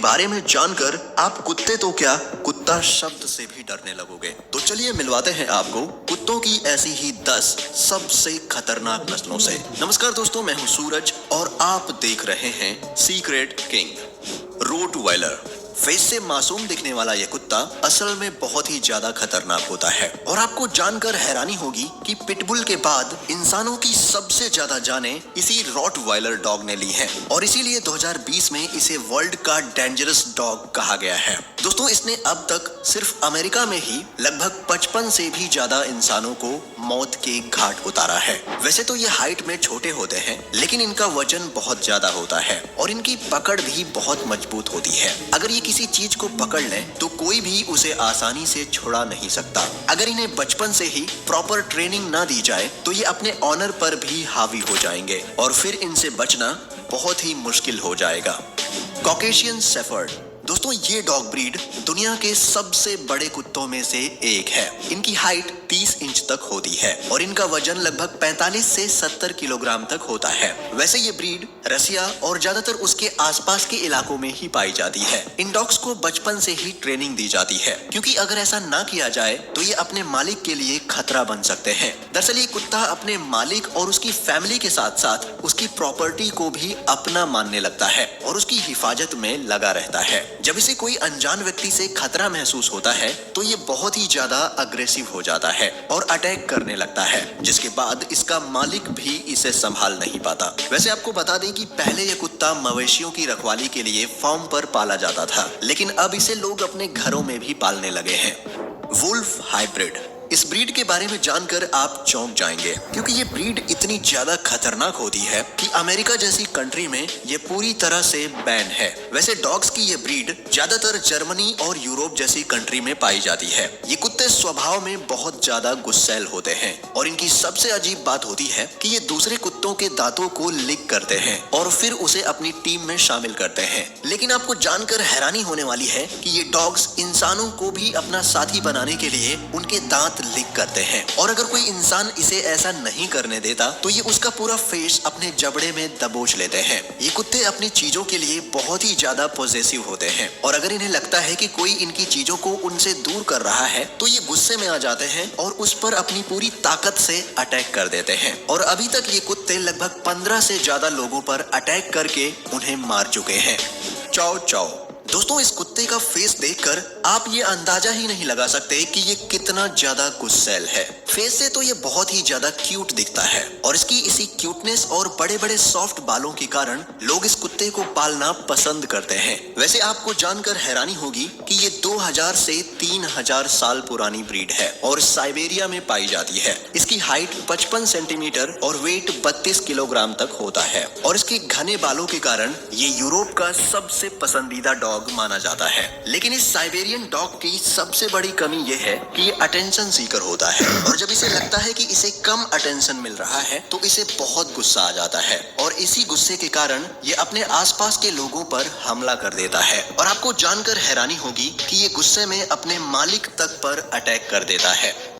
बारे में जानकर आप कुत्ते तो क्या कुत्ता शब्द से भी डरने लगोगे। तो चलिए मिलवाते हैं आपको कुत्तों की ऐसी ही 10 सबसे खतरनाक नस्लों से। नमस्कार दोस्तों, मैं हूं सूरज और आप देख रहे हैं सीक्रेट किंग। रोटवाइलर फेस से मासूम दिखने वाला यह कुत्ता असल में बहुत ही ज्यादा खतरनाक होता है और आपको जानकर हैरानी होगी कि पिटबुल के बाद इंसानों की सबसे ज्यादा जानें इसी रॉटवाइलर डॉग ने ली हैं और इसीलिए 2020 में इसे वर्ल्ड का डेंजरस डॉग कहा गया है। दोस्तों, इसने अब तक सिर्फ अमेरिका में ही लगभग 55 से भी ज्यादा इंसानों को मौत के घाट उतारा है। वैसे तो ये हाइट में छोटे होते हैं, लेकिन इनका वजन बहुत ज्यादा होता है और इनकी पकड़ भी बहुत मजबूत होती है। अगर ये किसी चीज को पकड़ ले तो कोई भी उसे आसानी से छुड़ा नहीं सकता। अगर इन्हें बचपन से ही प्रॉपर ट्रेनिंग ना दी जाए तो ये अपने ऑनर पर भी हावी हो जाएंगे और फिर इनसे बचना बहुत ही मुश्किल हो जाएगा। कॉकेशियन शेफर्ड दोस्तों, ये डॉग ब्रीड दुनिया के सबसे बड़े कुत्तों में से एक है। इनकी हाइट 30 इंच तक होती है और इनका वजन लगभग 45 से 70 किलोग्राम तक होता है। वैसे ये ब्रीड रसिया और ज्यादातर उसके आसपास के इलाकों में ही पाई जाती है। इन डॉग्स को बचपन से ही ट्रेनिंग दी जाती है, क्योंकि अगर ऐसा ना किया जाए तो ये अपने मालिक के लिए खतरा बन सकते हैं। दरअसल ये कुत्ता अपने मालिक और उसकी फैमिली के साथ साथ उसकी प्रॉपर्टी को भी अपना मानने लगता है और उसकी हिफाजत में लगा रहता है। जब इसे कोई अनजान व्यक्ति से खतरा महसूस होता है तो ये बहुत ही ज्यादा अग्रेसिव हो जाता है और अटैक करने लगता है, जिसके बाद इसका मालिक भी इसे संभाल नहीं पाता। वैसे आपको बता दें कि पहले ये कुत्ता मवेशियों की रखवाली के लिए फार्म पर पाला जाता था, लेकिन अब इसे लोग अपने घरों में भी पालने लगे हैं। वुल्फ हाइब्रिड इस ब्रीड के बारे में जानकर आप चौंक जाएंगे, क्योंकि ये ब्रीड इतनी ज्यादा खतरनाक होती है कि अमेरिका जैसी कंट्री में ये पूरी तरह से बैन है। वैसे डॉग्स की ये ब्रीड ज्यादातर जर्मनी और यूरोप जैसी कंट्री में पाई जाती है। ये कुत्ते स्वभाव में बहुत ज्यादा गुस्सैल होते हैं और इनकी सबसे अजीब बात होती है कि ये दूसरे कुत्तों के दांतों को लिक करते हैं और फिर उसे अपनी टीम में शामिल करते हैं। लेकिन आपको जानकर हैरानी होने वाली है कि ये डॉग्स इंसानों को भी अपना साथी बनाने के लिए उनके दांत लिक करते हैं और अगर कोई इंसान इसे ऐसा नहीं करने देता तो ये उसका पूरा फेस अपने जबड़े में दबोच लेते हैं। ये कुत्ते अपनी चीजों के लिए बहुत ही ज्यादा पॉजेसिव होते हैं और अगर इन्हें लगता है कि कोई इनकी चीजों को उनसे दूर कर रहा है तो ये गुस्से में आ जाते हैं और उस पर अपनी पूरी ताकत से अटैक कर देते हैं। और अभी तक ये कुत्ते लगभग 15 से ज्यादा लोगों पर अटैक करके उन्हें मार चुके हैं। चाओ चाओ दोस्तों, इस कुत्ते का फेस देखकर आप ये अंदाजा ही नहीं लगा सकते कि ये कितना ज्यादा गुस्सैल है। फेस से तो ये बहुत ही ज्यादा क्यूट दिखता है और इसकी इसी क्यूटनेस और बड़े बड़े सॉफ्ट बालों के कारण लोग इस कुत्ते को पालना पसंद करते हैं। वैसे आपको जानकर हैरानी होगी कि ये 2000 से 3000 साल पुरानी ब्रीड है और साइबेरिया में पाई जाती है। इसकी हाइट 55 सेंटीमीटर और वेट 32 किलोग्राम तक होता है और इसके घने बालों के कारण ये यूरोप का सबसे पसंदीदा डॉग माना जाता है। लेकिन इस साइबेरियन डॉग की सबसे बड़ी कमी ये है कि ये अटेंशन सीकर होता है और जब इसे लगता है कि इसे कम अटेंशन मिल रहा है तो इसे बहुत गुस्सा आ जाता है और इसी गुस्से के कारण ये अपने आसपास के लोगों पर हमला कर देता है और आपको जानकर हैरानी होगी कि ये गुस्से में अपने मालिक तक पर अटैक कर देता है।